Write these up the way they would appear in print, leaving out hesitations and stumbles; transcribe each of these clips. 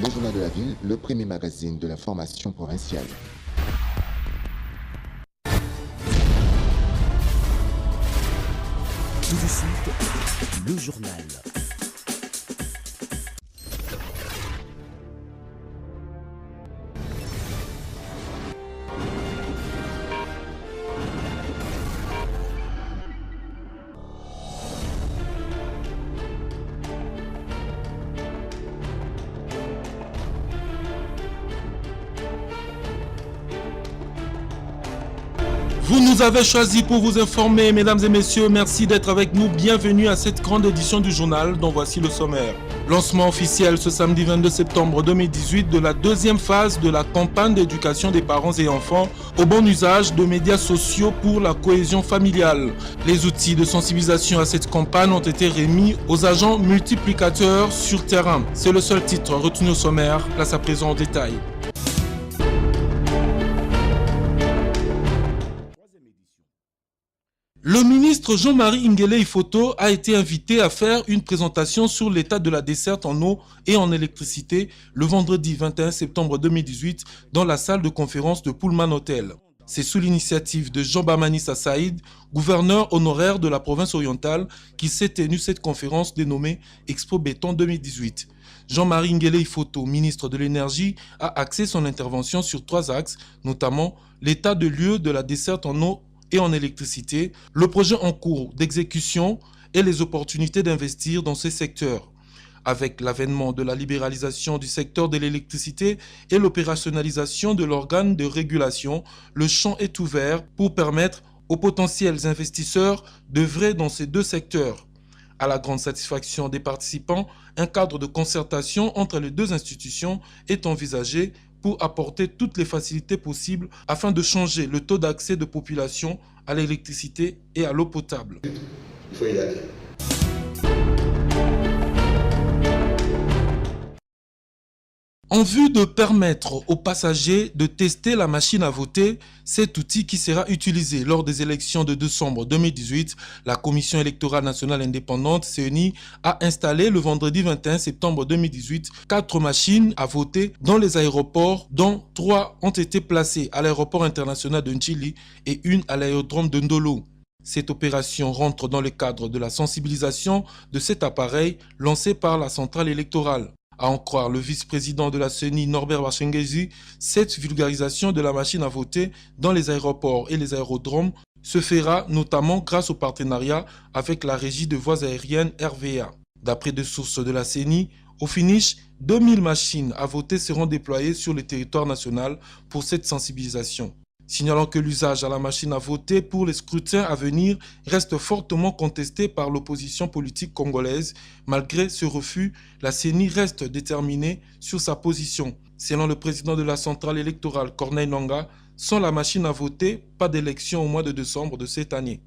Le Journal de la Ville, le premier magazine de l'information provinciale. Tout de suite, le journal. Vous nous avez choisi pour vous informer, mesdames et messieurs, merci d'être avec nous. Bienvenue à cette grande édition du journal dont voici le sommaire. Lancement officiel ce samedi 22 septembre 2018 de la deuxième phase de la campagne d'éducation des parents et enfants au bon usage de médias sociaux pour la cohésion familiale. Les outils de sensibilisation à cette campagne ont été remis aux agents multiplicateurs sur terrain. C'est le seul titre retenu au sommaire, place à présent en détail. Le ministre Jean-Marie Nguele Ifoto a été invité à faire une présentation sur l'état de la desserte en eau et en électricité le vendredi 21 septembre 2018 dans la salle de conférence de Pullman Hotel. C'est sous l'initiative de Jean Bamanissa Saïd, gouverneur honoraire de la province orientale, qui s'est tenu cette conférence dénommée Expo Béton 2018. Jean-Marie Nguele Ifoto, ministre de l'Énergie, a axé son intervention sur 3 axes, notamment l'état de lieu de la desserte en eau et en électricité, le projet en cours d'exécution et les opportunités d'investir dans ces secteurs. Avec l'avènement de la libéralisation du secteur de l'électricité et l'opérationnalisation de l'organe de régulation, le champ est ouvert pour permettre aux potentiels investisseurs d'œuvrer dans ces 2 secteurs. À la grande satisfaction des participants, un cadre de concertation entre les 2 institutions est envisagé pour apporter toutes les facilités possibles afin de changer le taux d'accès de population à l'électricité et à l'eau potable. Il faut y aller. En vue de permettre aux passagers de tester la machine à voter, cet outil qui sera utilisé lors des élections de décembre 2018, la Commission électorale nationale indépendante, CENI, a installé le vendredi 21 septembre 2018 4 machines à voter dans les aéroports, dont 3 ont été placées à l'aéroport international de Njili et 1 à l'aérodrome de Ndolo. Cette opération rentre dans le cadre de la sensibilisation de cet appareil lancé par la centrale électorale. À en croire le vice-président de la CENI, Norbert Bachengezi, cette vulgarisation de la machine à voter dans les aéroports et les aérodromes se fera notamment grâce au partenariat avec la régie de voies aériennes RVA. D'après des sources de la CENI, au finish, 2000 machines à voter seront déployées sur le territoire national pour cette sensibilisation. Signalant que l'usage à la machine à voter pour les scrutins à venir reste fortement contesté par l'opposition politique congolaise. Malgré ce refus, la CENI reste déterminée sur sa position. Selon le président de la centrale électorale, Corneille Nangaa, sans la machine à voter, pas d'élection au mois de décembre de cette année.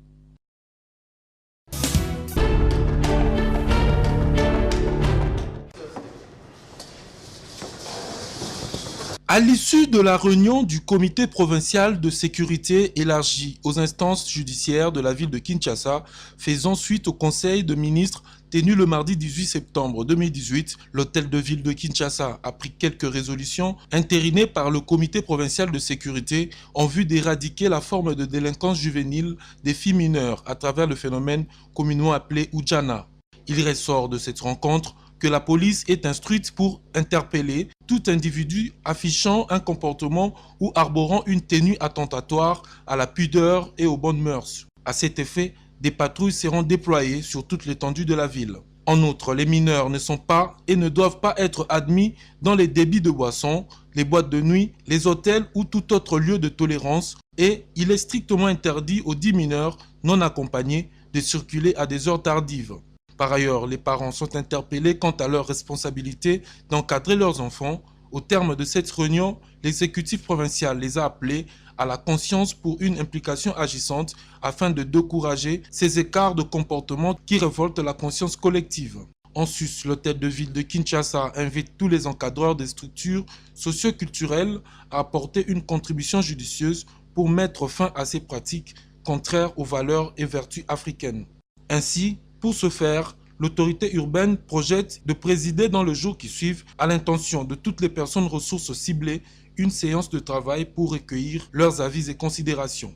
À l'issue de la réunion du comité provincial de sécurité élargi aux instances judiciaires de la ville de Kinshasa, faisant suite au conseil de ministres tenu le mardi 18 septembre 2018, l'hôtel de ville de Kinshasa a pris quelques résolutions entérinées par le comité provincial de sécurité en vue d'éradiquer la forme de délinquance juvénile des filles mineures à travers le phénomène communément appelé Ujana. Il ressort de cette rencontre que la police est instruite pour interpeller tout individu affichant un comportement ou arborant une tenue attentatoire à la pudeur et aux bonnes mœurs. À cet effet, des patrouilles seront déployées sur toute l'étendue de la ville. En outre, les mineurs ne sont pas et ne doivent pas être admis dans les débits de boissons, les boîtes de nuit, les hôtels ou tout autre lieu de tolérance et il est strictement interdit aux 10 mineurs non accompagnés de circuler à des heures tardives. Par ailleurs, les parents sont interpellés quant à leur responsabilité d'encadrer leurs enfants. Au terme de cette réunion, l'exécutif provincial les a appelés à la conscience pour une implication agissante afin de décourager ces écarts de comportement qui révoltent la conscience collective. En sus, l'hôtel de ville de Kinshasa invite tous les encadreurs des structures socio-culturelles à apporter une contribution judicieuse pour mettre fin à ces pratiques contraires aux valeurs et vertus africaines. Ainsi, pour ce faire, l'autorité urbaine projette de présider dans le jour qui suit, à l'intention de toutes les personnes ressources ciblées, une séance de travail pour recueillir leurs avis et considérations.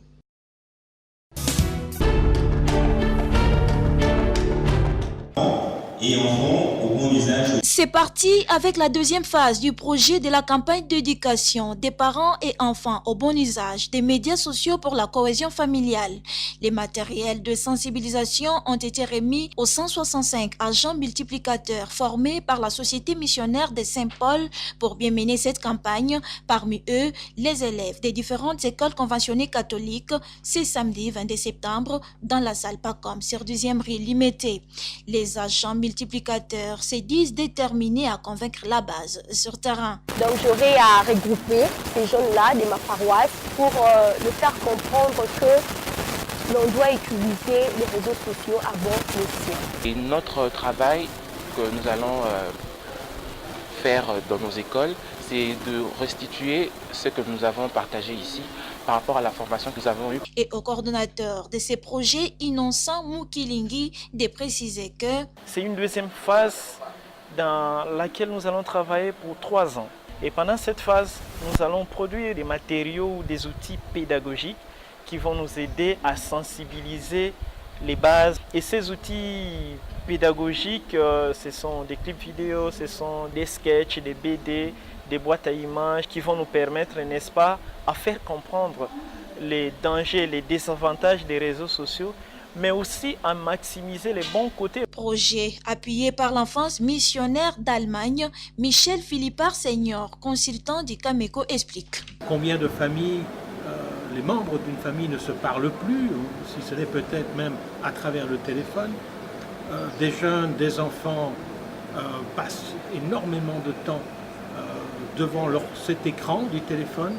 Et enfants au bon usage. C'est parti avec la deuxième phase du projet de la campagne d'éducation des parents et enfants au bon usage des médias sociaux pour la cohésion familiale. Les matériels de sensibilisation ont été remis aux 165 agents multiplicateurs formés par la Société missionnaire de Saint-Paul pour bien mener cette campagne. Parmi eux, les élèves des différentes écoles conventionnées catholiques. C'est samedi 22 septembre dans la salle Pacom sur 2e rue Limité. Les agents multiplicateurs se disent déterminés à convaincre la base sur terrain. Donc j'aurai à regrouper ces jeunes-là de ma paroisse pour leur faire comprendre que l'on doit utiliser les réseaux sociaux à bon escient. Et notre travail que nous allons faire dans nos écoles, c'est de restituer ce que nous avons partagé ici par rapport à la formation que nous avons eue. Et au coordonnateur de ces projets, Innocent Moukilingi, de préciser que c'est une deuxième phase dans laquelle nous allons travailler pour 3 ans. Et pendant cette phase, nous allons produire des matériaux ou des outils pédagogiques qui vont nous aider à sensibiliser les bases. Et ces outils pédagogiques, ce sont des clips vidéo, ce sont des sketchs, des BD, des boîtes à images qui vont nous permettre, n'est-ce pas, à faire comprendre les dangers, les désavantages des réseaux sociaux, mais aussi à maximiser les bons côtés. Projet appuyé par l'enfance missionnaire d'Allemagne, Michel Philippard Senior, consultant du Cameco, explique. Combien de familles, les membres d'une famille ne se parlent plus, ou si ce n'est peut-être même à travers le téléphone. Des jeunes, des enfants passent énormément de temps devant cet écran du téléphone,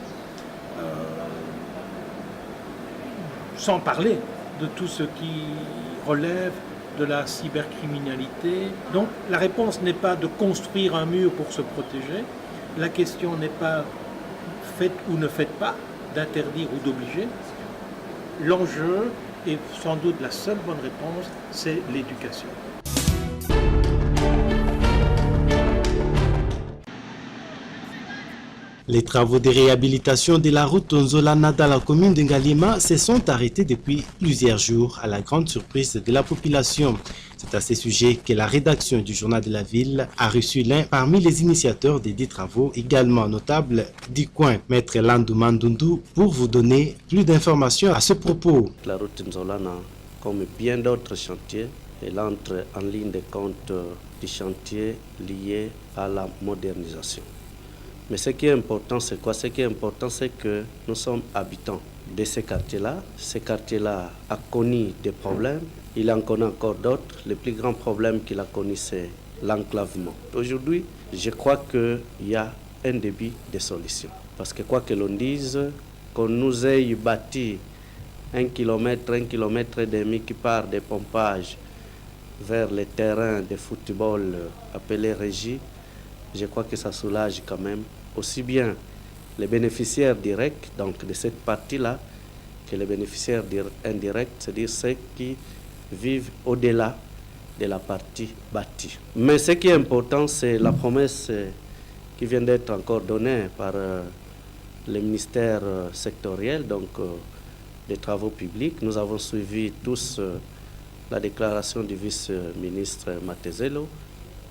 sans parler de tout ce qui relève de la cybercriminalité. Donc la réponse n'est pas de construire un mur pour se protéger, la question n'est pas faites ou ne faites pas, d'interdire ou d'obliger. L'enjeu, et sans doute la seule bonne réponse, c'est l'éducation. Les travaux de réhabilitation de la route Nzolana dans la commune de Ngalima se sont arrêtés depuis plusieurs jours à la grande surprise de la population. C'est à ce sujet que la rédaction du journal de la ville a reçu l'un parmi les initiateurs des 10 travaux, également notable du coin, Maître Landou Mandundu, pour vous donner plus d'informations à ce propos. La route Nzolana, comme bien d'autres chantiers, elle entre en ligne de compte du chantier lié à la modernisation. Mais ce qui est important, c'est quoi? Ce qui est important, c'est que nous sommes habitants de ces quartiers-là. Ces quartiers-là a connu des problèmes. Il en connaît encore d'autres. Le plus grand problème qu'il a connu, c'est l'enclavement. Aujourd'hui, je crois qu'il y a un début de solution. Parce que quoi que l'on dise, qu'on nous ait bâti 1 kilomètre et demi qui part des pompages vers les terrains de football appelés régies, je crois que ça soulage quand même aussi bien les bénéficiaires directs, donc de cette partie-là, que les bénéficiaires indirects, c'est-à-dire ceux qui vivent au-delà de la partie bâtie. Mais ce qui est important, c'est la promesse qui vient d'être encore donnée par le ministère sectoriel, donc des travaux publics. Nous avons suivi tous la déclaration du vice-ministre Matezelo,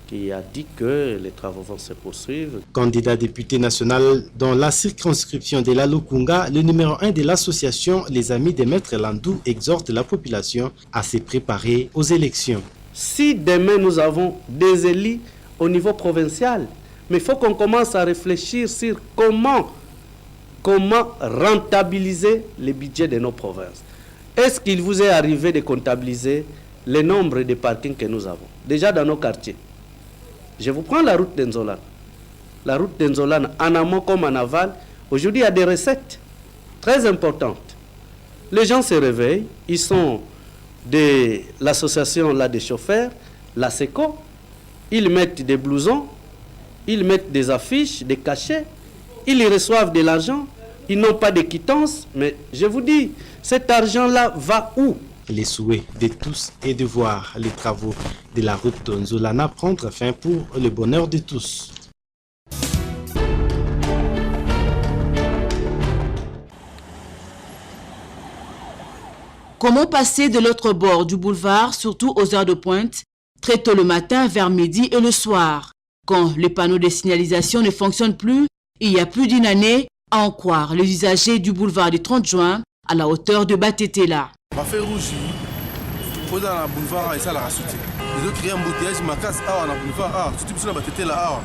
qui a dit que les travaux vont se poursuivre. Candidat député national dans la circonscription de la Lukunga, le numéro 1 de l'association Les Amis de Maître Landou exhorte la population à se préparer aux élections. Si demain nous avons des élus au niveau provincial, mais il faut qu'on commence à réfléchir sur comment rentabiliser les budgets de nos provinces. Est-ce qu'il vous est arrivé de comptabiliser le nombre de parkings que nous avons déjà dans nos quartiers? Je vous prends la route d'Nzolana. La route d'Nzolana, en amont comme en aval, aujourd'hui il y a des recettes très importantes. Les gens se réveillent, ils sont de l'association là des chauffeurs, la SECO, ils mettent des blousons, ils mettent des affiches, des cachets, ils y reçoivent de l'argent, ils n'ont pas de quittance, mais je vous dis, cet argent-là va où? Les souhaits de tous est de voir les travaux de la route Nzolana prendre fin pour le bonheur de tous. Comment passer de l'autre bord du boulevard, surtout aux heures de pointe, très tôt le matin, vers midi et le soir? Quand les panneaux de signalisation ne fonctionnent plus, il y a plus d'une année, à en croire les usagers du boulevard du 30 juin, à la hauteur de Batetela. Feu rouge, pour dans le boulevard, et ça la rassouté. Ils ont créé un embouteillage, ma casse, dans le boulevard, surtout sur la Batetela.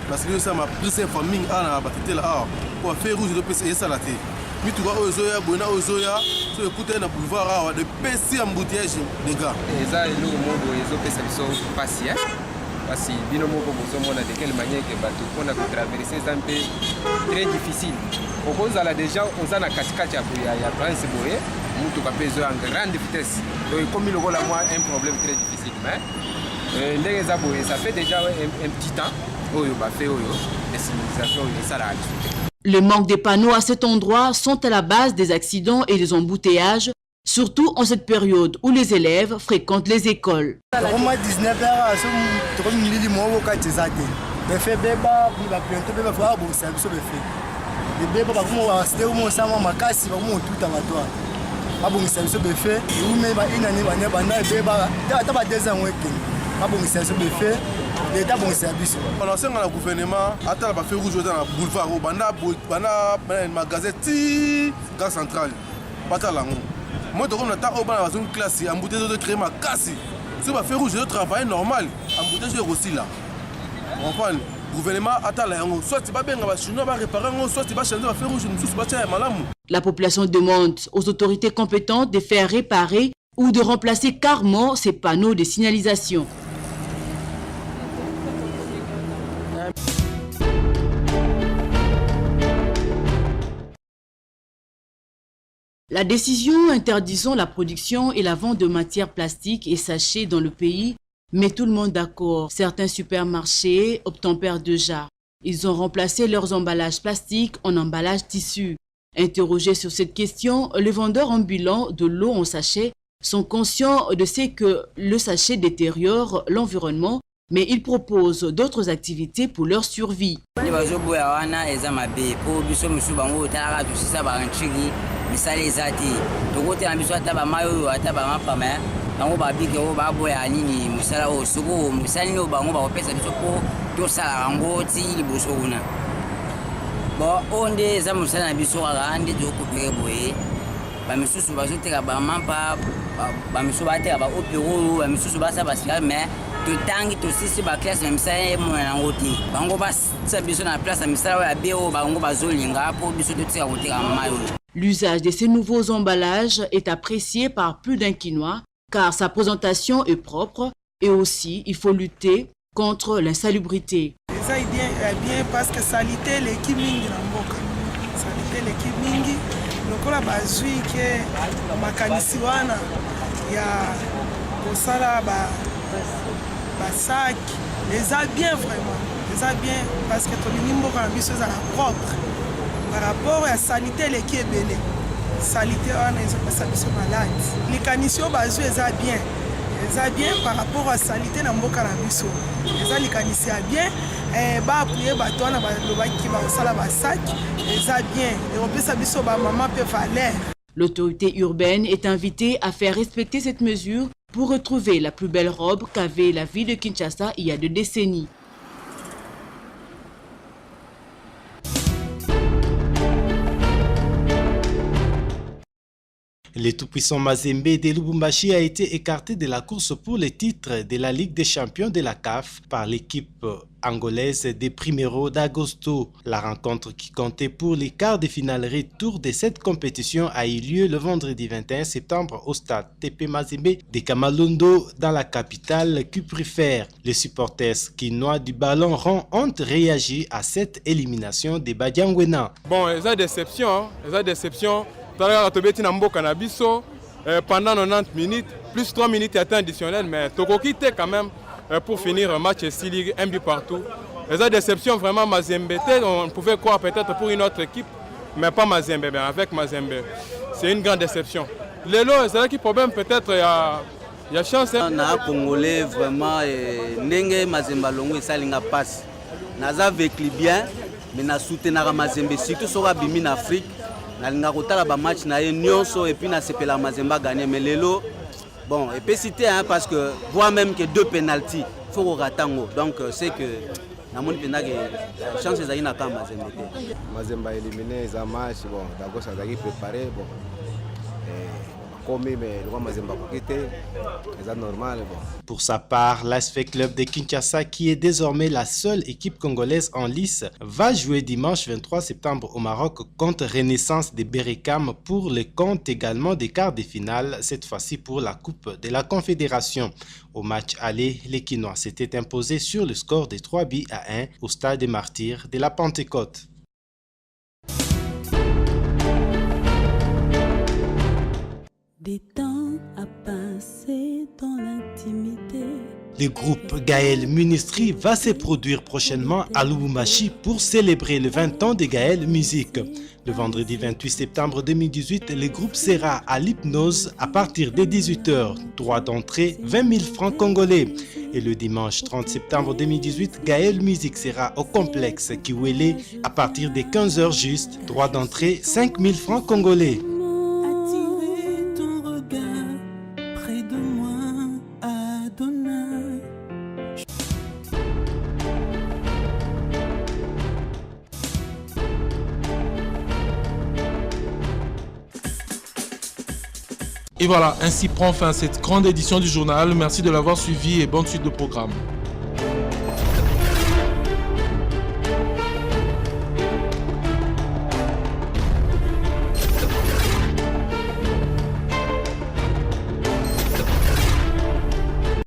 Parce que ça m'a pris cette famille, dans la Batetela. Pour faire rouge, ils ont ça la tête. Mais tu vois, Ozoya, Bona Ozoya, sur le côté d'un boulevard, de PC embouteillage, les gars. Et ça, ils ont fait ça, patient. Parce que binomo de quelle manière que bateau on a traversé un pays très difficile. Au cause là déjà on a la cascade à transboyer, nous tout à en grande vitesse. Donc comme il a moi un problème très difficile, mais les aboyés ça fait déjà un petit temps. Les civilisations et ça là. Le manque de panneaux à cet endroit sont à la base des accidents et des embouteillages, surtout en cette période où les élèves fréquentent les écoles. Au moins 19 heures, je suis venu au quartier. Je fais des bébés, je vais voir si c'est un peu fait. Les bébés, je vais faire ma casse, je vais faire tout à toi. Je vais faire un fait. Je vais faire une année, je vais faire 2 ans. Je vais faire l'État bon service. Pendant ce temps, le gouvernement a fait rouge dans le boulevard, dans le magasin Gare Centrale. Moi, je suis une classe, je suis créer ma casse. Si je fais rouge, je travaille normal. Je suis aussi là. Le gouvernement attend soit tu vas bien réparer, soit tu vas changer, faire rouge, La population demande aux autorités compétentes de faire réparer ou de remplacer carrément ces panneaux de signalisation. La décision interdisant la production et la vente de matières plastiques et sachets dans le pays met tout le monde d'accord. Certains supermarchés obtempèrent déjà. Ils ont remplacé leurs emballages plastiques en emballages tissus. Interrogés sur cette question, les vendeurs ambulants de l'eau en sachet sont conscients de ce que le sachet détériore l'environnement, mais ils proposent d'autres activités pour leur survie. misali ezati tokotela biso ata bamai oyo ata bamapama bango babiki oyo baboya nini mosala oyo soko mosala nini oyo bango bakopesa biso mpo tosala yango ti liboso kuna bon oyo nde eza mosala na biso kaka nde tokopere boye bamisusu bazoteka bamampa bamisusu bateka baopero oyo bamisusu basala basikale mais totangi tosisi baklasse na misala emona nango te bango basia biso na place ya misala oyo abe oyo bango bazolinga mpo biso totika koteka mai oyo. L'usage de ces nouveaux emballages est apprécié par plus d'un Quinois car sa présentation est propre et aussi il faut lutter contre l'insalubrité. Ça est bien parce que salité l'équipe mingi na mboka. Salité l'équipe mingi lokola bazui ke makanisi wana ya kosala ba sac les a bien vraiment. Les a bien parce que tolini mboka na biso za propre. Par rapport à la salité, qui est belle. Salité, on est malade. Les canitions basées, elles bien. Elles bien par rapport à la salité dans le cannabis. Elles canissent bien. Et bah appuyer bateau na ba qui va au sala ba sac. Elles bien. Et on peut s'abisso ba maman peut faire. L'autorité urbaine est invitée à faire respecter cette mesure pour retrouver la plus belle robe qu'avait la ville de Kinshasa il y a 2 décennies. Le tout-puissant Mazembe de Lubumbashi a été écarté de la course pour le titre de la Ligue des champions de la CAF par l'équipe angolaise des Primeiro d'Agosto. La rencontre qui comptait pour les quarts de finale retour de cette compétition a eu lieu le vendredi 21 septembre au stade TP Mazembe de Kamalondo dans la capitale cuprifère. Les supporters quinois du ballon rond ont réagi à cette élimination de Badiangwena. Bon, ils ont déception, pendant 90 minutes, plus 3 minutes à temps additionnel, mais Toko quitté quand même pour finir un match 6 ligues, un but partout. Les déceptions vraiment Mazembe, on pouvait croire peut-être pour une autre équipe, mais pas Mazembe, mais avec Mazembe. C'est une grande déception. Les lots, c'est là qui problème peut-être il y a chance. On a Congolais vraiment Nenge Mazemba Longo et Salinga passe. Naza vécu bien, mais na soutenir Mazembe surtout sur la Bimi en Afrique. Nalinga kotala ba match na nyonso et puis na sepela Mazemba gagner mais lelo bon et puis citer hein, parce que voit même que 2 penalties faut ratango donc c'est que na moni penda que chance ezali na kama Mazembe. Mazemba éliminé za match bon d'accord ça a préparé bon Pour sa part, l'Asfe Club de Kinshasa, qui est désormais la seule équipe congolaise en lice, va jouer dimanche 23 septembre au Maroc contre Renaissance de Berekam pour le compte également des quarts de finale, cette fois-ci pour la Coupe de la Confédération. Au match aller, les Quinois s'étaient imposés sur le score de 3-1 au stade des Martyrs de la Pentecôte. Des temps à passer dans l'intimité. Le groupe Gaël Ministry va se produire prochainement à Lubumbashi pour célébrer le 20 ans de Gaël Musique. Le vendredi 28 septembre 2018, le groupe sera à l'Hypnose à partir de 18h. Droit d'entrée 20 000 francs congolais. Et le dimanche 30 septembre 2018, Gaël Musique sera au complexe Kiwele à partir de 15h juste. Droit d'entrée 5 000 francs congolais. Et voilà, ainsi prend fin cette grande édition du journal. Merci de l'avoir suivi et bonne suite de programme.